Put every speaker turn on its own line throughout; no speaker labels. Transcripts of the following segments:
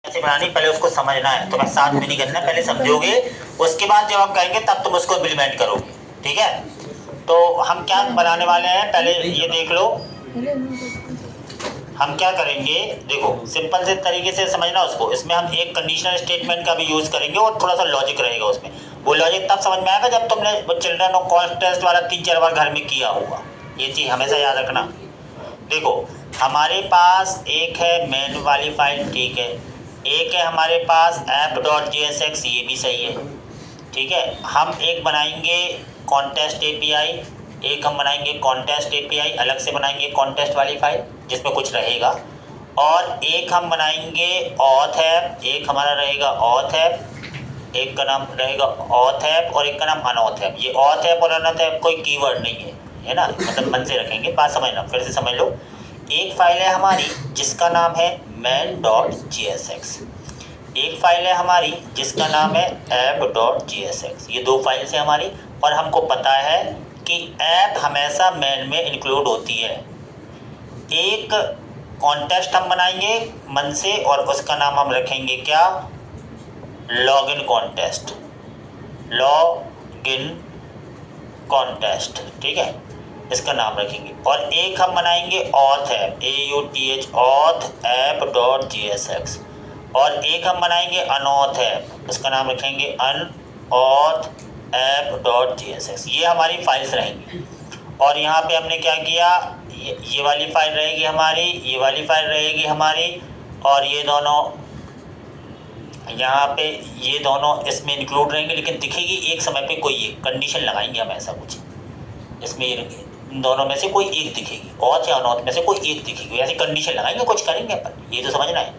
कैसे बनानी पहले उसको समझना है, तो मैं साथ में नहीं करना, पहले समझोगे उसके बाद जब हम कहेंगे तब तुम उसको इम्प्लीमेंट करोगे। ठीक है, तो हम क्या बनाने वाले हैं पहले ये देख लो। हम क्या करेंगे, देखो सिंपल से तरीके से समझना उसको। इसमें हम एक कंडीशनल स्टेटमेंट का भी यूज करेंगे और थोड़ा सा लॉजिक रहेगा उसमें। वो लॉजिक तब समझ में आएगा जब तुमने वो चिल्ड्रन और कॉन्टेस्ट वाला 3-4 बार घर में किया होगा। ये चीज़ हमेशा याद रखना। देखो हमारे पास एक है मेन वाली फाइल, ठीक है, एक है हमारे पास app.jsx, ये भी सही है। ठीक है, हम एक बनाएंगे कॉन्टेस्ट एपीआई, एक हम बनाएंगे कॉन्टेस्ट एपीआई, अलग से बनाएंगे कॉन्टेस्ट वाली फाइल जिसमें कुछ रहेगा, और एक हम बनाएंगे ऑथ ऐप, एक हमारा रहेगा ऑथ ऐप, एक का नाम रहेगा ऑथ ऐप और एक का नाम अनऑथ ऐप। ये ऑथ ऐप और अनऑथ ऐप कोई कीवर्ड नहीं है ना, मतलब मन से रखेंगे, बात समझना, फिर से समझ लो। एक फाइल है हमारी जिसका नाम है main.jsx, एक फाइल है हमारी जिसका नाम है app.jsx। ये दो फाइल्स हैं हमारी, और हमको पता है कि ऐप हमेशा मेन में इंक्लूड होती है। एक कॉन्टेस्ट हम बनाएंगे मन से और उसका नाम हम रखेंगे क्या, लॉगिन कॉन्टेस्ट, लॉगिन कॉन्टेस्ट, ठीक है, इसका नाम रखेंगे। और एक हम बनाएंगे auth app, AUTH auth app.jsx, और एक हम बनाएंगे अनऑथ ऐप, उसका नाम रखेंगे अनऑथ app.jsx। ये हमारी फाइल्स रहेंगी। और यहाँ पे हमने क्या किया, ये वाली फाइल रहेगी हमारी, ये वाली फाइल रहेगी हमारी, और ये दोनों यहाँ पे, ये दोनों इसमें इंक्लूड रहेंगे, लेकिन दिखेगी एक समय पे कोई एक, कंडीशन लगाएंगे हम ऐसा कुछ, इसमें इन दोनों में से कोई एक दिखेगी, ऑथ या अनऑथ में से कोई एक दिखेगी, ऐसी कंडीशन लगाएंगे, कुछ करेंगे अपन, ये तो समझना है।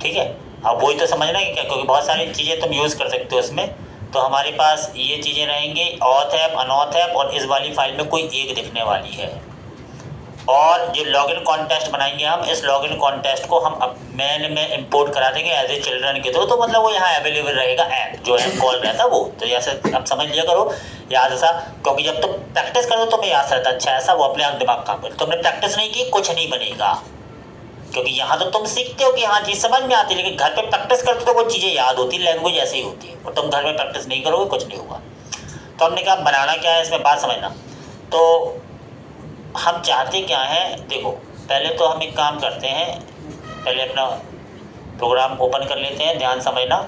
ठीक है, अब वही तो समझना है क्या, क्योंकि बहुत सारी चीज़ें तुम यूज़ कर सकते हो इसमें। तो हमारे पास ये चीज़ें रहेंगी, ऑथ ऐप, अनऑथ ऐप, और इस वाली फाइल में कोई एक दिखने वाली है। और जो लॉगिन कॉन्टेस्ट बनाएंगे हम, इस लॉगिन कॉन्टेस्ट को हम अब मेन में इंपोर्ट करा देंगे एज ए चिल्ड्रन के थ्रू, तो मतलब वो यहाँ अवेलेबल रहेगा, ऐप जो है कॉल रहता है वो। तो ऐसे अब समझ लिया करो याद सा, क्योंकि जब तुम प्रैक्टिस करो तो मैं याद रहता, अच्छा ऐसा वो अपने आप दिमाग काम कर। तुमने प्रैक्टिस नहीं की कुछ नहीं बनेगा, क्योंकि यहाँ तो तुम सीखते हो कि हाँ चीज़ समझ में आती है, लेकिन घर पे प्रैक्टिस करते तो वो चीज़ें याद होती, लैंग्वेज ऐसे ही होती है, और तुम घर में प्रैक्टिस नहीं करोगे कुछ नहीं होगा। तो हमने कहा बनाना क्या है, इसमें बात समझना। तो हम चाहते क्या हैं, देखो पहले तो हम एक काम करते हैं, पहले अपना प्रोग्राम ओपन कर लेते हैं, ध्यान समझना।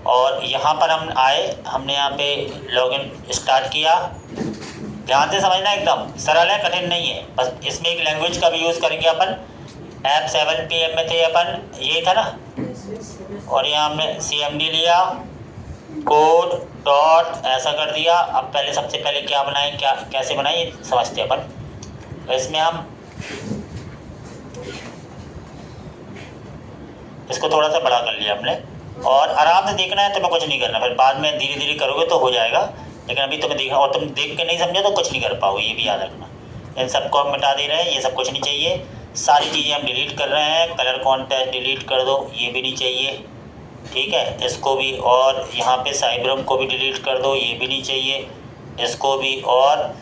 और यहाँ पर हम आए, हमने यहाँ पे लॉगिन स्टार्ट किया, ध्यान से समझना, एकदम सरल है, कठिन नहीं है। बस इसमें एक लैंग्वेज का भी यूज़ करेंगे अपन, ऐप 7 PM में थे अपन, यही था ना, और यहाँ हमने CMD लिया, कोड डॉट ऐसा कर दिया। अब पहले सबसे पहले क्या बनाएं, क्या कैसे बनाएं ये समझते अपन। तो इसमें हम इसको थोड़ा सा बड़ा कर लिया हमने, और आराम से देखना है, तुम्हें कुछ नहीं करना, फिर बाद में धीरे धीरे करोगे तो हो जाएगा, लेकिन अभी तुम्हें देखना, और तुम देख के नहीं समझो तो कुछ नहीं कर पाओगे, ये भी याद रखना। इन सबको हम मिटा दे रहे हैं, ये सब कुछ नहीं चाहिए, सारी चीज़ें हम डिलीट कर रहे हैं। कलर कॉन्टेस्ट डिलीट कर दो, ये भी नहीं चाहिए, ठीक है, इसको भी, और यहाँ पे साइब्रम को भी डिलीट कर दो, ये भी नहीं चाहिए, इसको भी, और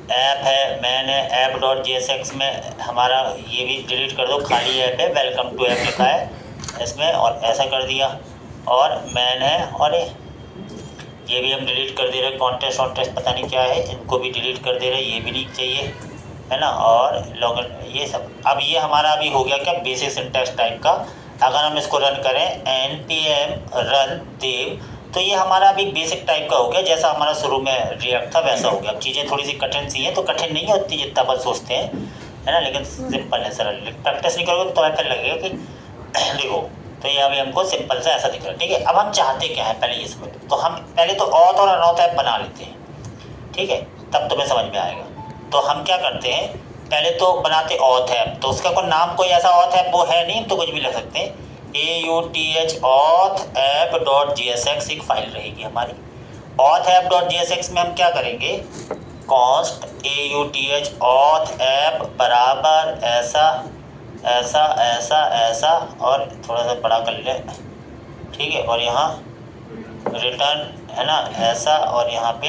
ऐप है, मैन है, app.jsx में हमारा ये भी डिलीट कर दो, खाली ऐप है, वेलकम टू ऐप लिखा है इसमें, और ऐसा कर दिया। और मैन है, और ये भी हम डिलीट कर दे रहे, कॉन्टेस्ट वॉन्टेस्ट पता नहीं क्या है, इनको भी डिलीट कर दे रहे, ये भी नहीं चाहिए, है ना, और लॉगिन, ये सब। अब ये हमारा अभी हो गया क्या, बेसिक सिंटैक्स टाइप का। अगर हम इसको रन करें npm रन देव, तो ये हमारा अभी बेसिक टाइप का हो गया, जैसा हमारा शुरू में रिएक्ट था वैसा हो गया। अब चीज़ें थोड़ी सी कठिन सी हैं, तो कठिन नहीं होती जितना अपन सोचते हैं, है ना, लेकिन सिंपल है, सरल। प्रैक्टिस नहीं करोगे तो ऐसा लगेगा कि देखो, तो ये अभी हमको सिंपल सा ऐसा दिख रहा है। ठीक है, अब हम चाहते क्या है पहले ये समझ, तो हम पहले तो ऑथ और अनऑथ ऐप बना लेते हैं, ठीक है, तब तुम्हें समझ में आएगा। तो हम क्या करते हैं, पहले तो बनाते ऑथ ऐप, तो उसका कोई नाम कोई ऐसा ऑथ ऐप वो है नहीं, तो कुछ भी लग सकते हैं, AUTH ऑथ app.jsx एक फाइल रहेगी हमारी। ऑथ app.jsx में हम क्या करेंगे, कॉन्स्ट AUTH ऑथ ऐप बराबर ऐसा ऐसा ऐसा ऐसा, और थोड़ा सा बड़ा कर ले, ठीक है, और यहाँ रिटर्न है ना ऐसा, और यहाँ पे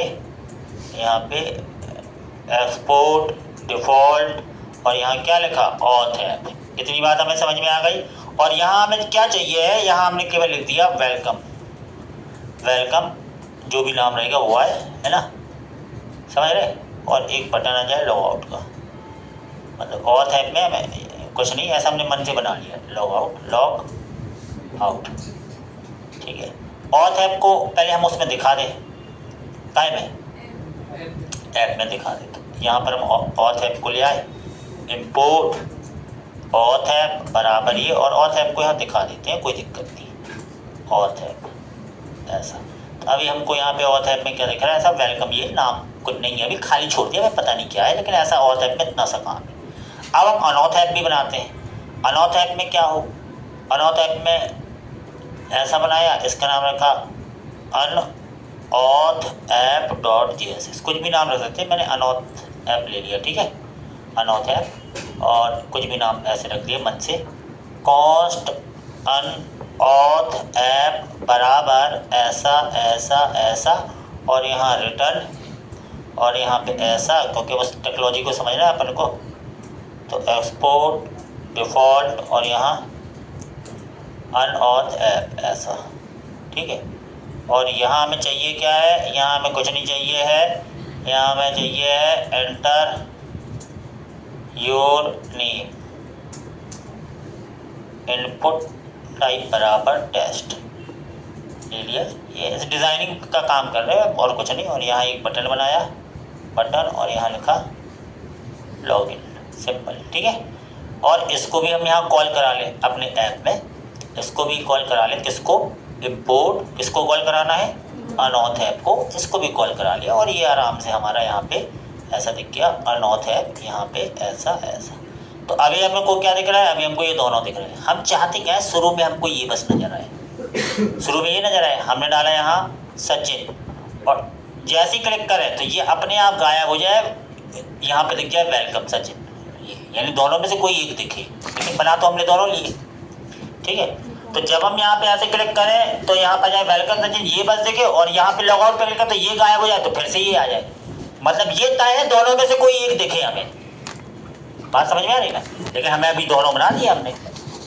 एक्सपोर्ट डिफ़ॉल्ट, और यहाँ क्या लिखा, ऑथ ऐप। इतनी बात हमें समझ में आ गई। और यहाँ हमें क्या चाहिए है, यहाँ हमने केवल लिख दिया वेलकम, वेलकम जो भी नाम रहेगा वो है ना, समझ रहे। और एक बटन आ जाए लॉग आउट का, मतलब ऑथ ऐप में हमें कुछ नहीं, ऐसा हमने मन से बना लिया, लॉग आउट, ठीक है। ऑथ ऐप को पहले हम उसमें दिखा दें, काय में ऐप में दिखा दें। तो यहाँ पर हम ऑथ ऐप को ले आए, इम्पोर्ट ऑथ ऐप बराबर ये, और ऑथ ऐप को यहाँ दिखा देते हैं, कोई दिक्कत नहीं, ऑथ ऐप ऐसा। तो अभी हमको यहाँ पे ऑथ ऐप में क्या दिख रहा है, ऐसा वेलकम, ये नाम कुछ नहीं है, अभी खाली छोड़ दिया, मैं पता नहीं क्या है, लेकिन ऐसा ऑथ ऐप में इतना सा काम है। अब हम अनऑथ ऐप भी बनाते हैं। अनऑथ ऐप में क्या हो, अनऑथ ऐप में ऐसा बनाया, इसका नाम रखा अनऑथ ऐप .js, कुछ भी नाम रख सकते हैं, मैंने अनऑथ ऐप ले लिया, ठीक है, अनऑथ ऐप, और कुछ भी नाम ऐसे रख दिए मन से। कॉस्ट अनऑथ ऐप बराबर ऐसा ऐसा ऐसा, और यहाँ रिटर्न, और यहाँ पे ऐसा, क्योंकि उस टेक्नोलॉजी को समझना है अपन को, तो एक्सपोर्ट डिफ़ॉल्ट, और यहाँ अनऑथ ऐप ऐसा, ठीक है। और यहाँ हमें चाहिए क्या है, यहाँ हमें कुछ नहीं चाहिए है, यहाँ हमें चाहिए है enter your name, input type बराबर टेस्ट, ले लिया। ये इस डिज़ाइनिंग का काम कर रहे हैं और कुछ नहीं। और यहाँ एक बटन बनाया, बटन, और यहाँ लिखा लॉगिन, सिंपल, ठीक है। और इसको भी हम यहाँ कॉल करा लें अपने ऐप में, इसको भी कॉल करा लें, किसको, इम्पोर्ट, किसको कॉल कराना है, अनऑथ ऐप को, इसको भी कॉल करा लिया, और ये आराम से हमारा यहाँ पे ऐसा दिख गया, अनऑथ ऐप यहाँ पे ऐसा ऐसा। तो अभी हमको क्या दिख रहा है, अभी हमको ये दोनों दिख रहे हैं। हम चाहते क्या है, शुरू में हमको ये बस नज़र आए, शुरू में ये नज़र आए, हमने डाला यहाँ सचिन, और जैसे ही क्लिक करें तो ये अपने आप गायब हो जाए, यहाँ पे दिख जाए वेलकम सचिन, यानी दोनों में से कोई एक दिखे, लेकिन बना तो हमने दोनों लिए, ठीक है। तो जब हम यहाँ पे ऐसे क्लिक करें तो यहाँ पर जाए वेलकम सचिन, ये बस दिखे, और यहाँ पे लॉग आउट पे क्लिक करें तो ये गायब हो जाए, तो फिर से ये आ जाए, मतलब ये तय है दोनों में से कोई एक दिखे हमें, बात समझ में आ रही ना। लेकिन हमें अभी दोनों बना दिए, हमने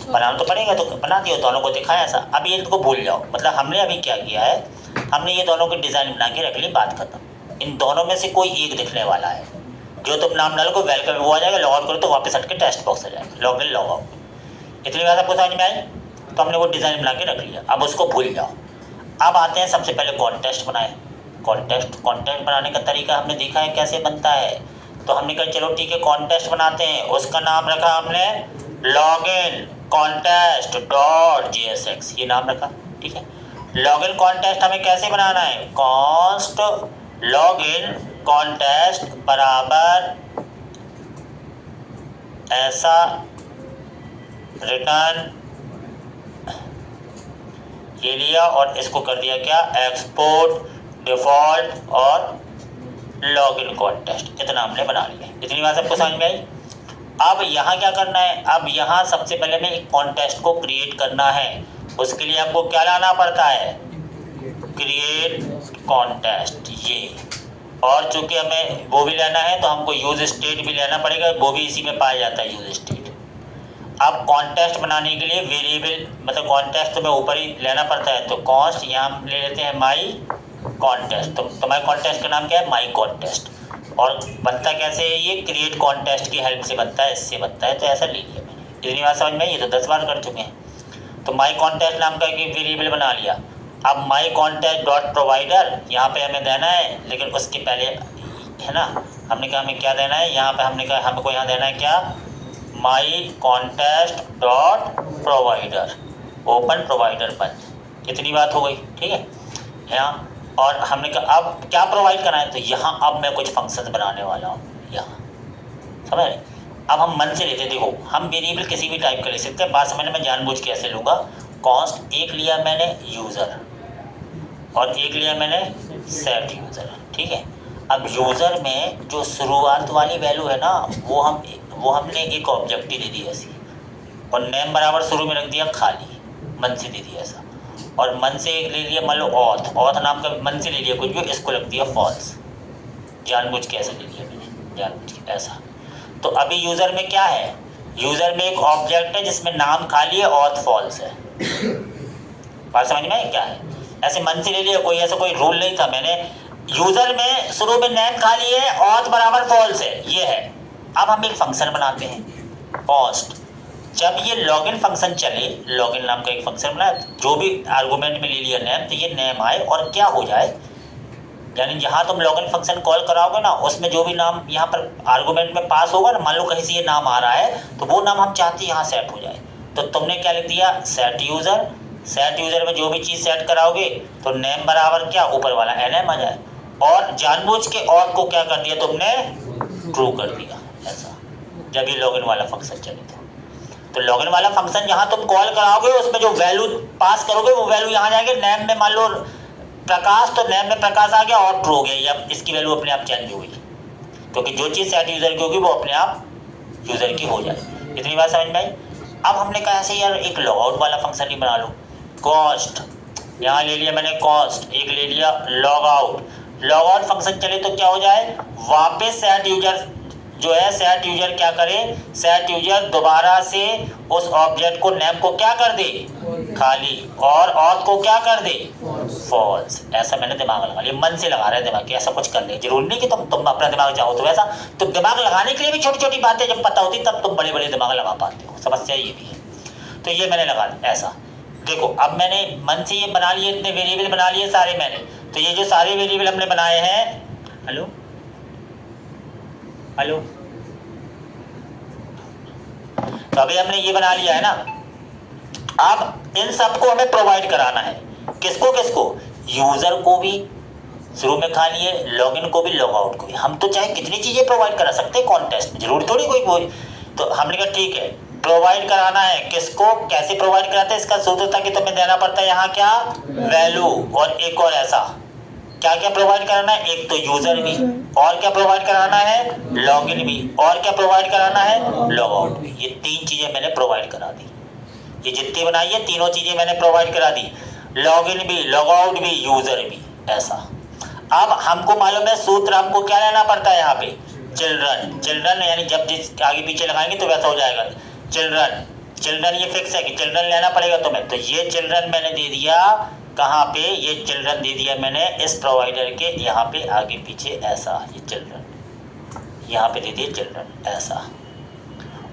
बनाना तो पड़ेगा, तो बना दिया, दोनों को दिखाया ऐसा। अब ये इनको भूल जाओ, मतलब हमने अभी क्या किया है, हमने ये दोनों की डिज़ाइन बना के रख ली, बात खत्म। इन दोनों में से कोई एक दिखने वाला है, जो तुम नाम डालो वेलकम वो आ जाएगा, लॉग आउट करो तो वापस हट के टेस्ट बॉक्स आ जाएगा, लॉग इन लॉग आउट। इतनी बात आपको समझ में आई, तो हमने वो डिज़ाइन बना के रख लिया, अब उसको भूल जाओ। अब आते हैं, सबसे पहले कॉन्टेस्ट बनाए, कॉन्टेस्ट बनाने का तरीका हमने देखा है कैसे बनता है, तो हमने कहा चलो ठीक है कॉन्टेस्ट बनाते हैं। उसका नाम रखा हमने लॉगिन कॉन्टेस्ट .jsx, ये नाम रखा, ठीक है। लॉगिन कॉन्टेस्ट हमें कैसे बनाना है, कॉन्स्ट लॉगिन कॉन्टेस्ट बराबर ऐसा रिटर्न, ये लिया, और इसको कर दिया क्या, एक्सपोर्ट डिफ़ॉल्ट और लॉगिन कॉन्टेस्ट, इतना हमने बना लिया। इतनी बात सबको समझ में आई। अब यहाँ क्या करना है, अब यहाँ सबसे पहले में एक कॉन्टेस्ट को क्रिएट करना है, उसके लिए आपको क्या लाना पड़ता है, क्रिएट कॉन्टेस्ट, ये, और चूँकि हमें वो भी लेना है तो हमको यूज स्टेट भी लेना पड़ेगा, वो भी इसी में पाया जाता है, यूज स्टेट। अब कॉन्टेस्ट बनाने के लिए वेरिएबल, मतलब कॉन्टेस्ट तो में ऊपर ही लेना पड़ता है, तो कॉस्ट यहाँ हम ले लेते हैं माई कॉन्टेस्ट, तो माई कॉन्टेस्ट का नाम क्या है, माई कॉन्टेस्ट। और बनता कैसे है, ये क्रिएट कॉन्टेस्ट की हेल्प से बनता है, इससे बनता है, तो ऐसा ले लिया मैंने। इतनी बात समझ में आई, ये तो 10 बार कर चुके हैं। तो माई कॉन्टेस्ट नाम का एक वेरिएबल बना लिया। अब माई कॉन्टेस्ट डॉट प्रोवाइडर यहाँ पे हमें देना है, लेकिन उसके पहले है ना, हमने कहा हमें क्या देना है, यहाँ पे हमने कहा हमको यहाँ देना है क्या, my contest dot provider, open provider बंद। इतनी बात हो गई, ठीक है यहाँ। और हमने कहा अब क्या प्रोवाइड करना है, तो यहाँ अब मैं कुछ फंक्शंस बनाने वाला हूँ, यहाँ समझ रहे। अब हम मन से लेते, देखो हम वेरिएबल किसी भी टाइप का ले सकते हैं, बात समझने में जानबूझ के ऐसे लूँगा। कॉस्ट एक लिया मैंने यूज़र, और एक लिया मैंने सेट यूज़र, ठीक है। अब यूज़र में जो शुरुआत वाली वैल्यू है ना, वो हमने एक ऑब्जेक्टिव दे दी ऐसी, और नेम बराबर शुरू में रख दिया खाली, मन से दे दिया ऐसा। और मन से एक ले लिया, मान लो ऑथ नाम का मन से ले लिया कुछ भी, इसको रख दिया फॉल्स, जानबूझ के ऐसे ले लिया मैंने, जानबूझ के ऐसा। तो अभी यूज़र में क्या है, यूजर में एक ऑब्जेक्ट है जिसमें नाम खाली है, ऑथ फॉल्स है। बात समझ में आई क्या है? ऐसे मन से ले लिया, कोई ऐसा कोई रूल नहीं था। मैंने यूजर में शुरू में नेम खाली है, ऑथ बराबर फॉल्स है, ये है। अब हम एक फंक्शन बनाते हैं कॉस्ट। जब ये लॉगिन फंक्शन चले, लॉगिन नाम का एक फंक्शन बनाया, जो भी आर्गुमेंट में ले लिया नेम, तो ये नेम आए और क्या हो जाए, यानी जहाँ तुम लॉगिन फंक्शन कॉल कराओगे ना, उसमें जो भी नाम यहाँ पर आर्गुमेंट में पास होगा ना, मान लो कहीं से ये नाम आ रहा है, तो वो नाम हम चाहते हैं यहाँ सेट हो जाए। तो तुमने क्या लिख दिया, सेट यूज़र। सेट यूज़र में जो भी चीज़ सेट कराओगे तो नेम बराबर क्या, ऊपर वाला NM आ जाए। और जानबूझ के और को क्या कर दिया तुमने, ट्रू कर दिया। ऐसा जब ये लॉगिन वाला फंक्शन चले तो लॉगिन वाला फंक्शन जहाँ तुम कॉल कराओगे उसमें जो वैल्यू पास करोगे वो वैल्यू यहाँ जाएंगे। नेम में मान लो प्रकाश, तो नेम में प्रकाश आ गया और ट्रू हो गया, या इसकी वैल्यू अपने आप चेंज हो गई, क्योंकि जो चीज़ सेट यूज़र की होगी वो अपने आप यूज़र की हो जाए। इतनी बात समझ में आई? अब हमने कहा ऐसे यार एक लॉग आउट वाला फंक्शन ही बना लो। कॉस्ट यहाँ ले लिया मैंने, कॉस्ट एक ले लिया, log out. Log out function चले तो क्या हो जाए, वापस सेट यूजर जो है, सेट यूजर क्या करे, सेट यूजर दोबारा से उस ऑब्जेक्ट को नेम को क्या कर दे, खाली, और ऑथ को क्या कर दे, फॉल्स। ऐसा मैंने दिमाग लगा लिया, मन से लगा रहे दिमाग कि ऐसा कुछ कर ले। जरूरी नहीं कि तुम अपना दिमाग चाहो तो वैसा, तो दिमाग लगाने के लिए भी छोटी छोटी बातें जब पता होती तब तुम बड़े बड़े दिमाग लगा पाते हो। समस्या ये भी है। तो ये मैंने लगा ऐसा। देखो अब मैंने मन से ये बना लिए, इतने वेरिएबल बना लिए सारे मैंने। तो ये जो सारे वेरिएबल हमने बनाए हैं, हेलो हेलो, तो अभी हमने ये बना लिया है ना। अब इन सबको हमें प्रोवाइड कराना है। किसको किसको, यूजर को भी शुरू में खाली है, लॉगिन को भी, लॉग आउट को भी। हम तो चाहे कितनी चीजें प्रोवाइड करा सकते हैं कॉन्टेस्ट में, जरूरी थोड़ी कोई। तो हमने कहा ठीक है, प्रोवाइड कराना है। किसको, कैसे प्रोवाइड कराते हैं, इसका सूत्र था कि तुम्हें देना पड़ता है यहाँ क्या, वैल्यू, और एक और ऐसा क्या क्या प्रोवाइड कराना है, एक तो यूजर भी, और क्या प्रोवाइड कराना है, लॉगिन भी, और क्या प्रोवाइड कराना है, लॉग आउट भी। ये तीन चीजें मैंने प्रोवाइड करा दी। ये जितनी बनाई है तीनों चीजें मैंने प्रोवाइड करा दी, लॉगिन भी, लॉग आउट भी, यूजर भी। ऐसा अब हमको मालूम है सूत्र, हमको क्या लेना पड़ता है यहाँ पे, चिल्ड्रन। चिल्ड्रन यानी जब जिस आगे पीछे लगाएंगे तो वैसा हो जाएगा। चिल्ड्रन, चिल्ड्रन ये फिक्स है कि चिल्ड्रन लेना पड़ेगा तुम्हें। तो ये चिल्ड्रन मैंने दे दिया कहाँ पे, ये चिल्ड्रन दे दिया मैंने इस प्रोवाइडर के यहाँ पे आगे पीछे ऐसा, ये चिल्ड्रन यहाँ पे दे दिए चिल्ड्रन ऐसा,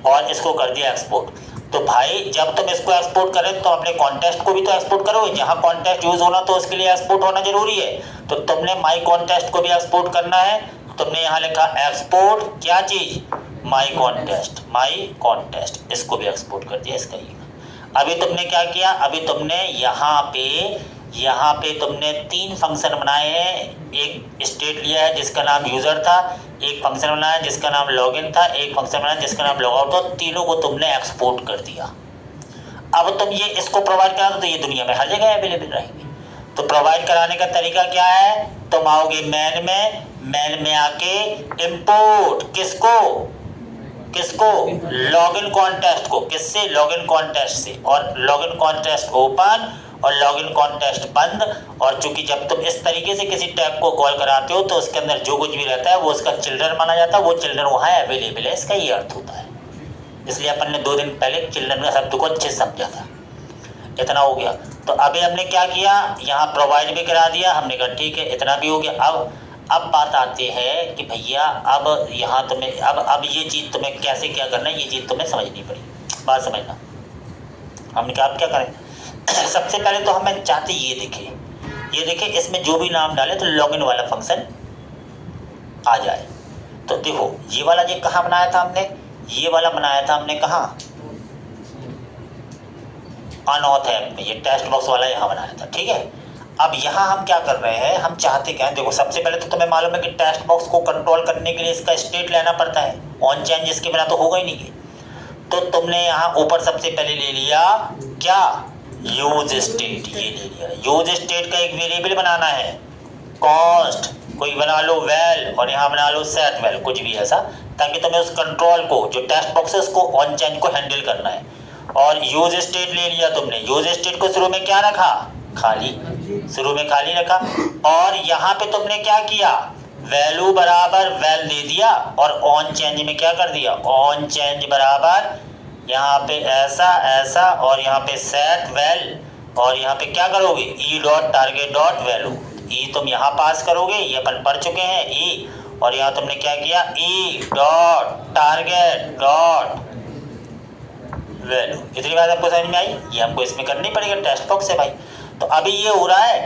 और इसको कर दिया एक्सपोर्ट। तो भाई जब तुम इसको एक्सपोर्ट करें तो अपने कॉन्टेस्ट को भी तो एक्सपोर्ट करो। जहाँ कॉन्टेस्ट यूज होना तो उसके लिए एक्सपोर्ट होना जरूरी है। तो तुमने माई कॉन्टेस्ट को भी एक्सपोर्ट करना है। तुमने यहाँ लिखा एक्सपोर्ट क्या चीज, माई कॉन्टेस्ट, माई कॉन्टेस्ट, इसको भी एक्सपोर्ट कर दिया इसका ही। अभी तुमने क्या किया, अभी तुमने यहाँ पे तुमने तीन फंक्शन बनाए हैं। एक स्टेट लिया है जिसका नाम यूजर था, एक फंक्शन बनाया जिसका नाम लॉगिन था, एक फंक्शन बनाया जिसका नाम लॉग आउट था। तीनों को तुमने एक्सपोर्ट कर दिया। अब तुम ये इसको प्रोवाइड करा दो तो ये दुनिया में हर जगह अवेलेबल रहेंगे। तो प्रोवाइड कराने का तरीका क्या है, तुम आओगे मैन में आके इम्पोर्ट किसको लॉगिन कॉन्टेस्ट को, किससे, लॉगिन कॉन्टेस्ट से, और लॉगिन कॉन्टेस्ट ओपन और लॉगिन कॉन्टेस्ट बंद। और चूंकि जब तुम इस तरीके से किसी टैग को कॉल कराते हो तो उसके अंदर जो कुछ भी रहता है वो उसका चिल्ड्रन माना जाता है, वो चिल्ड्रन वहाँ अवेलेबल है, इसका ये अर्थ होता है। इसलिए अपन ने 2 दिन पहले चिल्ड्रन का शब्द को अच्छे से समझा था। इतना हो गया। तो अभी हमने क्या किया, यहाँ प्रोवाइड भी करा दिया। हमने कहा ठीक है, इतना भी हो गया। अब बात आती है कि भैया अब यहाँ तुम्हें अब ये चीज़ तुम्हें कैसे क्या करना है, ये चीज़ तुम्हें समझनी पड़ी। बात समझना। हमने कहा अब क्या करें। सबसे पहले तो हमें चाहते ये देखें इसमें जो भी नाम डाले तो लॉगिन वाला फंक्शन आ जाए। तो देखो ये वाला जो कहाँ बनाया था हमने, ये वाला बनाया था हमने कहाँ, अनऑथ ऐप में, ये टेक्स्ट बॉक्स वाला यहाँ बनाया था। ठीक है, अब यहाँ हम क्या कर रहे हैं, हम चाहते क्या है, देखो सबसे पहले तो तुम्हें मालूम है कि टेक्स्ट बॉक्स को कंट्रोल करने के लिए इसका स्टेट लेना पड़ता है, ऑन चेंज, इसके बिना तो होगा ही नहीं। तो तुमने यहाँ ऊपर सबसे पहले ले लिया क्या, यूज स्टेट। ये ले लिया यूज स्टेट का एक वेरिएबल बनाना है, कॉस्ट कोई बना लो वेल, और यहाँ बना लो सेट वेल, कुछ भी ऐसा, ताकि तुम्हें उस कंट्रोल को जो टेक्स्ट बॉक्स है उसको ऑन चेंज को हैंडल करना है। और यूज स्टेट ले लिया तुमने, यूज स्टेट को शुरू में क्या रखा, खाली, शुरू में खाली रखा। और यहाँ पे तुमने क्या किया, वैल्यू बराबर वेल दे दिया, और ऑन चेंज में क्या कर दिया, ऑन चेंज बराबर यहाँ पे ऐसा ऐसा और यहाँ पे सेट वैल और यहाँ पे क्या करोगे e dot target dot value. ई तुम यहाँ पास करोगे, ये अपन पढ़ चुके हैं ई, और यहाँ तुमने क्या किया ई डॉट टारगेट डॉट वैल्यू। इतनी बात आपको समझ में आई? ये हमको इसमें करनी पड़ेगी टेक्स्ट बॉक्स से भाई। तो अभी ये हो रहा है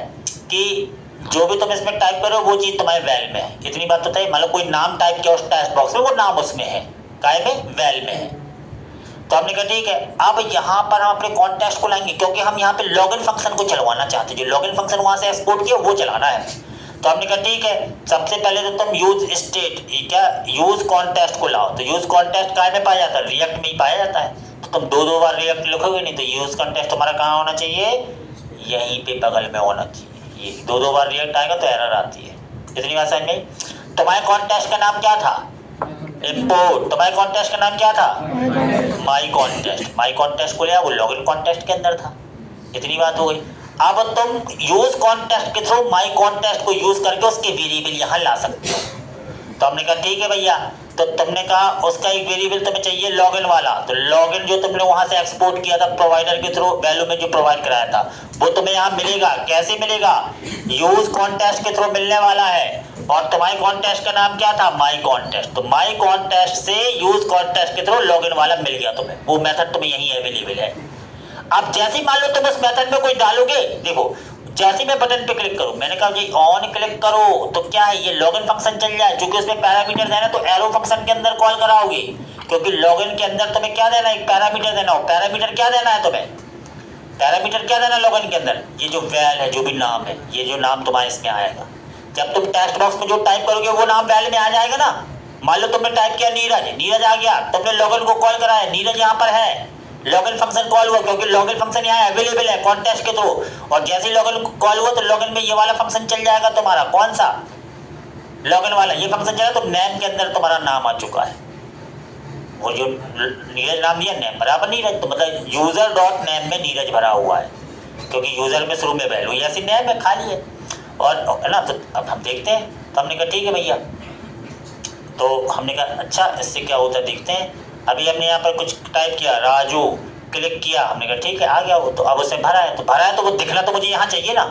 कि जो भी तुम इसमें टाइप करो वो चीज़ तुम्हारे वैल में है। इतनी बात तो है, मतलब कोई नाम टाइप किया उस टेक्स्ट बॉक्स में, वो नाम उसमें है, काय में, वैल में है। तो हमने कहा ठीक है, अब यहाँ पर हम अपने कॉन्टेक्स्ट को लाएंगे क्योंकि हम यहाँ पे लॉगिन फंक्शन को चलवाना चाहते हैं, जो लॉगिन फंक्शन वहाँ से एक्सपोर्ट किया वो चलाना है। तो हमने कहा ठीक है, सबसे पहले तो तुम यूज स्टेट क्या यूज कॉन्टेक्स्ट को लाओ। तो यूज कॉन्टेक्स्ट काय में पाया जाता है? रिएक्ट में ही पाया जाता है। तो तुम दो बार रिएक्ट लिखोगे नहीं, तो यूज कॉन्टेक्स्ट तुम्हारा कहाँ होना चाहिए? यहीं पे बगल में होना चाहिए। ये दो बार रिएक्ट आएगा तो एरर आती है। इतनी बात समझ में? तुम्हारे कॉन्टेक्स्ट का नाम क्या था? इंपोर्ट। तुम्हारे कॉन्टेक्स्ट का नाम क्या था? माई कॉन्टेक्स्ट। माई कॉन्टेक्स्ट को लिया, वो लॉगिन कॉन्टेक्स्ट के अंदर था। इतनी बात हो गई। अब तुम यूज कॉन्टेक्स्ट के थ्रू माई कॉन्टेक्स्ट को यूज करके उसके वेरिएबल यहाँ ला सकते हो। तो हमने कहा ठीक है भैया, तो तुमने कहा उसका एक वेरिएबल तुम्हें चाहिए लॉगिन वाला। तो लॉगिन जो तुमने वहां से एक्सपोर्ट किया था प्रोवाइडर के थ्रू, वैल्यू में जो प्रोवाइड कराया था, वो तुम्हें यहाँ मिलेगा। कैसे मिलेगा? यूज कॉन्टेक्स्ट के थ्रू मिलने वाला है। और तुम्हारे कॉन्टेक्स्ट का नाम क्या था? माई कॉन्टेक्स्ट। तो माई कॉन्टेक्स्ट से यूज कॉन्टेक्स्ट के थ्रू लॉगिन वाला मिल गया तुम्हें, वो मेथड तुम्हें यहीं अवेलेबल है। अब जैसे मान लो तुम उस मेथड में कोई डालोगे, देखो जैसे मैं बटन पे क्लिक करूं, मैंने कहा जी ऑन क्लिक करो, तो क्या है ये लॉगिन फंक्शन चल जाए। क्योंकि उसमें पैरामीटर देना, तो एरो फंक्शन के अंदर कॉल कराओगे, क्योंकि लॉगिन के अंदर तुम्हें क्या देना है? एक पैरामीटर देना हो। पैरामीटर क्या देना है तुम्हें? पैरामीटर क्या देना लॉगिन के अंदर? ये जो वैल है, जो भी नाम है, ये जो नाम तुम्हारे इसमें आएगा, जब तुम टेक्स्ट बॉक्स में जो टाइप करोगे वो नाम वैल में आ जाएगा ना। मान लो तुमने टाइप किया नीरज, नीरज आ गया, तुमने लॉगिन को कॉल कराया, नीरज यहाँ पर है, लॉगिन फंक्शन कॉल हुआ, क्योंकि लॉगिन फंक्शन यहाँ अवेलेबल है कॉन्टेक्स्ट के थ्रू। और जैसे ही लॉगिन कॉल हुआ तो लॉगिन में ये वाला फंक्शन चल जाएगा तुम्हारा। कौन सा? लॉगिन वाला। ये फंक्शन चला तो नेम के अंदर तुम्हारा नाम आ चुका है, वो जो नीरज नाम दिया, नेम बराबर नीरज, तो मतलब यूजर डॉट नेम में नीरज भरा हुआ है, क्योंकि यूजर में शुरू में वैल्यू ऐसी नेम है, खाली है। और है ना, तो अब हम देखते हैं। तो हमने कहा ठीक है भैया, तो हमने कहा अच्छा इससे क्या होता है देखते हैं। अभी हमने यहाँ पर कुछ टाइप किया, राजू, क्लिक किया, हमने कहा ठीक है आ गया वो। तो अब उसने भरा है, तो भरा है तो वो दिखना तो मुझे यहाँ चाहिए ना।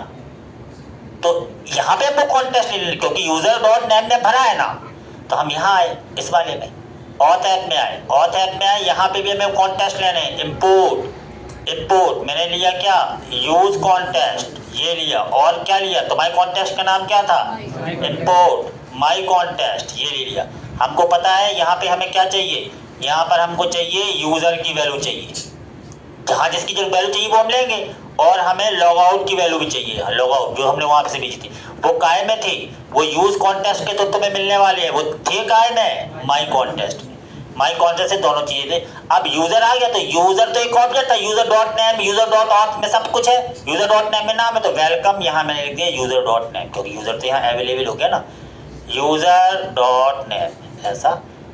तो यहाँ पे हमको कॉन्टेक्स्ट ले, क्योंकि यूजर डॉट नेम ने भरा है ना। तो हम यहाँ आए इस वाले में, ऑथ ऐप में आए, ऑथ ऐप में आए, यहाँ पे भी हमें कॉन्टेक्स्ट लेने हैं। इम्पोर्ट, इम्पोर्ट मैंने लिया क्या? यूज कॉन्टेक्स्ट, ये लिया। और क्या लिया? तुम्हारे कॉन्टेक्स्ट का नाम क्या था? इम्पोर्ट माई कॉन्टेक्स्ट, ये ले लिया। हमको पता है यहाँ पे हमें क्या चाहिए, यहाँ पर हमको चाहिए यूज़र की वैल्यू चाहिए, जहाँ जिसकी जो वैल्यू चाहिए वो हम लेंगे। और हमें लॉग आउट की वैल्यू भी चाहिए, लॉग आउट जो हमने वहाँ से भेजी थी वो काय में थी? वो यूज कॉन्टेक्स्ट के तो तुम्हें मिलने वाले हैं, वो थे काय में? माई कॉन्टेक्स्ट। माई कॉन्टेक्स्ट से दोनों चीज़ें थे। अब यूज़र आ गया, तो यूज़र तो एक ऑब्जेक्ट था, user dot name, user dot auth में सब कुछ है, यूज़र डॉट नेम में नाम है, तो वेलकम यहाँ मैंने लिख दिया यूज़र डॉट नेम, क्योंकि यूज़र तो यहाँ अवेलेबल हो गया ना, यूज़र डॉट नेम ऐसा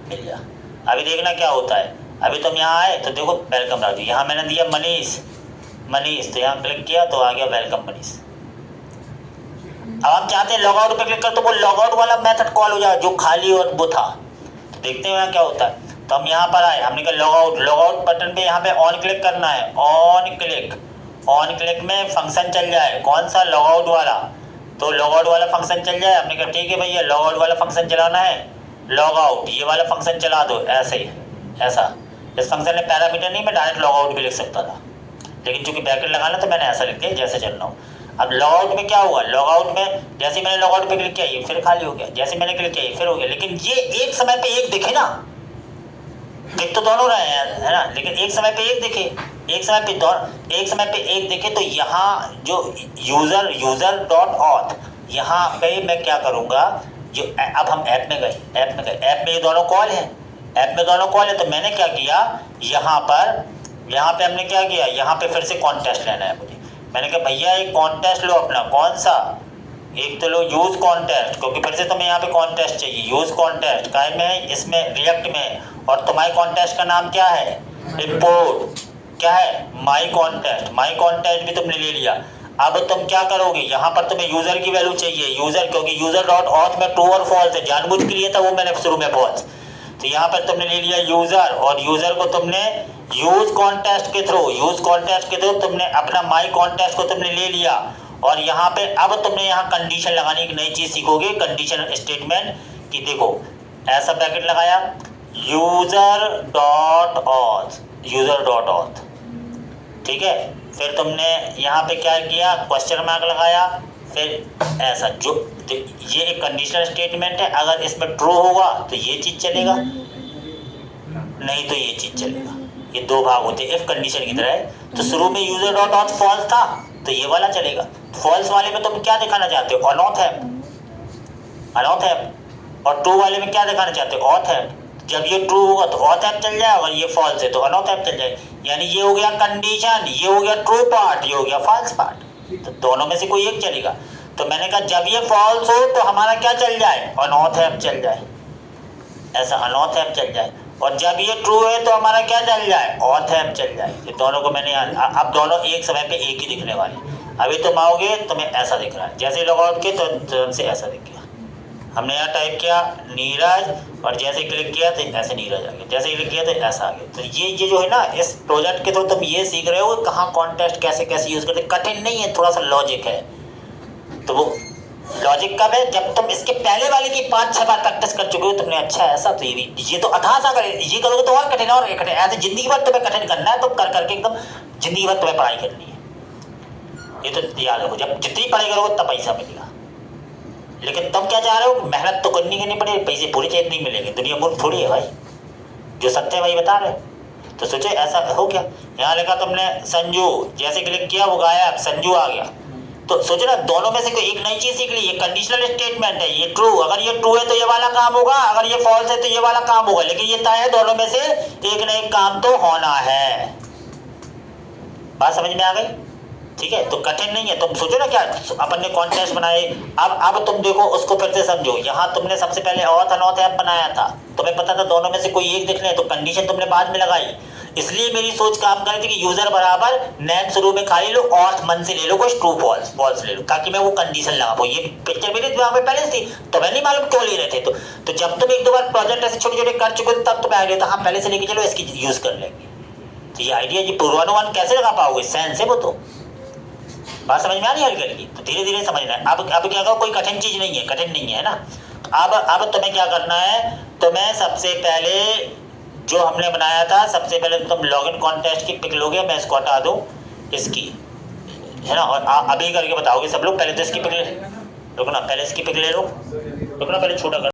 मिल गया। अभी देखना क्या होता है। अभी तुम यहाँ आए तो देखो वेलकम राजू, यहाँ मैंने दिया मनीष, मनीष, तो यहाँ क्लिक किया तो आ गया वेलकम मनीष। अब हम चाहते हैं लॉग आउट पे क्लिक कर, तो वो लॉग आउट वाला मेथड कॉल हो जाए जो खाली और वो था। तो देखते हैं यहाँ क्या होता है। तो हम यहाँ पर आए, हमने कहा log out, log out button पे यहाँ पे ऑन क्लिक करना है, ऑन क्लिक, ऑन क्लिक में फंक्शन चल जाए, कौन सा? लॉग आउट वाला। तो लॉग आउट वाला फंक्शन चल जाए। हमने कहा ठीक है भैया लॉग आउट वाला फंक्शन चलाना है, लॉग आउट ये वाला फंक्शन चला दो, ऐसे ही ऐसा। इस फंक्शन में पैरामीटर नहीं, मैं डायरेक्ट लॉग आउट भी लिख सकता था, लेकिन चूंकि ब्रैकेट लगाना तो मैंने ऐसा लिख दिया जैसे चल रहा हूँ। अब लॉग आउट में क्या हुआ? लॉग आउट में जैसे मैंने लॉग आउट पे क्लिक किया ये फिर खाली हो गया, जैसे मैंने क्लिक किया ये फिर हो गया। लेकिन ये एक समय पे एक दिखे ना, दिख तो दोनों रहे हैं है ना, लेकिन एक समय पे एक दिखे, एक समय पे एक दिखे। तो यहाँ जो यूज़र डॉट ऑथ, यहाँ पे मैं क्या करूँगा, जो अब हम ऐप में गए, ऐप में ये दोनों कॉल है, ऐप में दोनों कॉल है। तो मैंने क्या किया, यहाँ पे हमने क्या किया, यहाँ पे फिर से कॉन्टेस्ट लेना है मुझे। मैंने कहा भैया एक कॉन्टेस्ट लो अपना, कौन सा? एक तो लो यूज़ कॉन्टेस्ट, क्योंकि फिर से तुम्हें यहाँ पे कॉन्टेस्ट चाहिए। यूज़ कॉन्टेस्ट काय में है? इसमें रिएक्ट में। और तुम्हारे कॉन्टेस्ट का नाम क्या है? इम्पोर्ट क्या है? माई कॉन्टेस्ट। माई कॉन्टेस्ट भी तुमने ले लिया। अब तुम क्या करोगे, यहाँ पर तुम्हें यूज़र की वैल्यू चाहिए, यूज़र, क्योंकि यूज़र डॉट ऑथ में ट्रू और फॉल्स है, जानबूझ के लिए था वो मैंने शुरू में फॉल्स। तो यहाँ पर तुमने ले लिया यूज़र, और यूज़र को तुमने यूज कॉन्टेस्ट के थ्रू तुमने अपना माई कॉन्टेस्ट को तुमने ले लिया, और यहाँ पे अब तुमने यहाँ कंडीशन लगाने की नई चीज़ सीखोगे, कंडीशन स्टेटमेंट कि देखो ऐसा ब्रैकेट लगाया यूज़र डॉट ऑथ, ठीक है। फिर तुमने यहाँ पे क्या किया, क्वेश्चन मार्क लगाया, फिर ऐसा जो ये एक कंडीशनल स्टेटमेंट है, अगर इसमें ट्रू होगा तो ये चीज़ चलेगा, नहीं तो ये चीज़ चलेगा। ये दो भाग होते हैं इफ कंडीशन की तरह है। तो शुरू में यूजर डॉट ऑथ फॉल्स था तो ये वाला चलेगा। फॉल्स वाले में तुम क्या दिखाना चाहते हो, अनऑथ है, और ट्रू वाले में क्या दिखाना चाहते हो, ऑथ है। जब ये ट्रू होगा तो ऑथ ऐप चल जाए, अगर ये फॉल्स है तो अनऑथ ऐप चल जाए। यानी ये हो गया कंडीशन, ये हो गया ट्रू पार्ट, ये हो गया फॉल्स पार्ट, तो दोनों में से कोई एक चलेगा। तो मैंने कहा जब ये फॉल्स हो तो हमारा क्या चल जाए, अनऑथ ऐप चल जाए, ऐसा अनऑथ ऐप चल जाए। और जब ये ट्रू है तो हमारा क्या चल जाए, ऑथ ऐप चल जाए। ये दोनों को मैंने अब दोनों एक समय पे एक ही दिखने वाले। अभी तुम आओगे तुम्हें ऐसा दिख रहा है, जैसे लॉग आउट किए तो तुमसे ऐसा दिख गया। हमने यहाँ टाइप किया नीरज, और जैसे क्लिक किया तो ऐसे नीरज आ गया, जैसे क्लिक किया तो ऐसा आ गया। तो ये जो है ना, इस प्रोजेक्ट के थ्रू तुम ये सीख रहे हो कहाँ कॉन्टेस्ट कैसे कैसे यूज़ करते। कठिन नहीं है, थोड़ा सा लॉजिक है। तो वो लॉजिक कब है, जब तुम इसके पहले वाले की 5-6 बार प्रैक्टिस कर चुके हो तुमने, अच्छा ऐसा, तो ये तो अथाह सा करे, ये करोगे तो और कठिन और कठिन, ऐसे जिंदगी भर तुम्हें कठिन करना है, तो कर करके एकदम जिंदगी भर तुम्हें पढ़ाई करनी है। ये तो याद रखो, जब जितनी पढ़ाई करोगे तब पैसा मिलेगा। लेकिन तुम क्या चाह रहे हो, मेहनत तो करनी पड़ेगी, पैसे पूरे चेत नहीं मिलेंगे, दुनिया मूर्ख थोड़ी है भाई, जो सत्य है भाई बता रहे। तो सोचो ऐसा हो क्या, यहाँ लिखा तुमने संजू, जैसे क्लिक किया वो गायब, संजू आ गया। तो सोचो ना, दोनों में से कोई एक नई चीज़ सीख ली। ये कंडीशनल स्टेटमेंट है, ये ट्रू, अगर ये ट्रू है तो ये वाला काम होगा, अगर ये फॉल्स है तो ये वाला काम होगा, लेकिन ये तय है दोनों में से एक न एक काम तो होना है। बात समझ में आ गई, ठीक है। तो कठिन नहीं है, तुम सोचो ना क्या अपन ने कॉन्टेस्ट बनाए। अब तुम देखो उसको फिर से समझो। यहाँ तुमने सबसे पहले ऑथ अनऑथ ऐप बनाया था, तुम्हें पता था दोनों में से कोई एक दिखने, तो कंडीशन तुमने बाद में लगाई। इसलिए मेरी सोच काम कर रही थी कि यूजर बराबर नेम शुरू में खाली लो, ऑथ मन से ले लो, कुछ ट्रू फॉल्स ले लो, ताकि मैं वो कंडीशन लगा पाऊँ। ये पिक्चर मेरे दिमाग में पहले थी, तो मैं नहीं मालूम क्यों ले रहे थे। तो जब तुम एक दो बार प्रोजेक्ट ऐसे छोटे छोटे कर चुके थे तब तुम्हें आइडिया था, हाँ पहले से लेके चलो इसकी यूज कर लेंगे। तो ये आइडिया, ये पूर्वानुमान कैसे लगा पाओगे, सेंस है वो। तो बात समझ में आ रही है हल्की हल्की, तो धीरे धीरे समझना है। अब क्या करो, कोई कठिन चीज़ नहीं है, कठिन नहीं है ना। अब तुम्हें क्या करना है, तुम्हें सबसे पहले जो हमने बनाया था, सबसे पहले तुम लॉगिन कॉन्टेस्ट की पिक लोगे, मैं इसको हटा दूँ इसकी, है ना, और अभी करके बताओगे सब लोग। पहले तो इसकी पिक ले, रुकना, पहले इसकी पिक ले लो, रुकना, पहले छोटा कर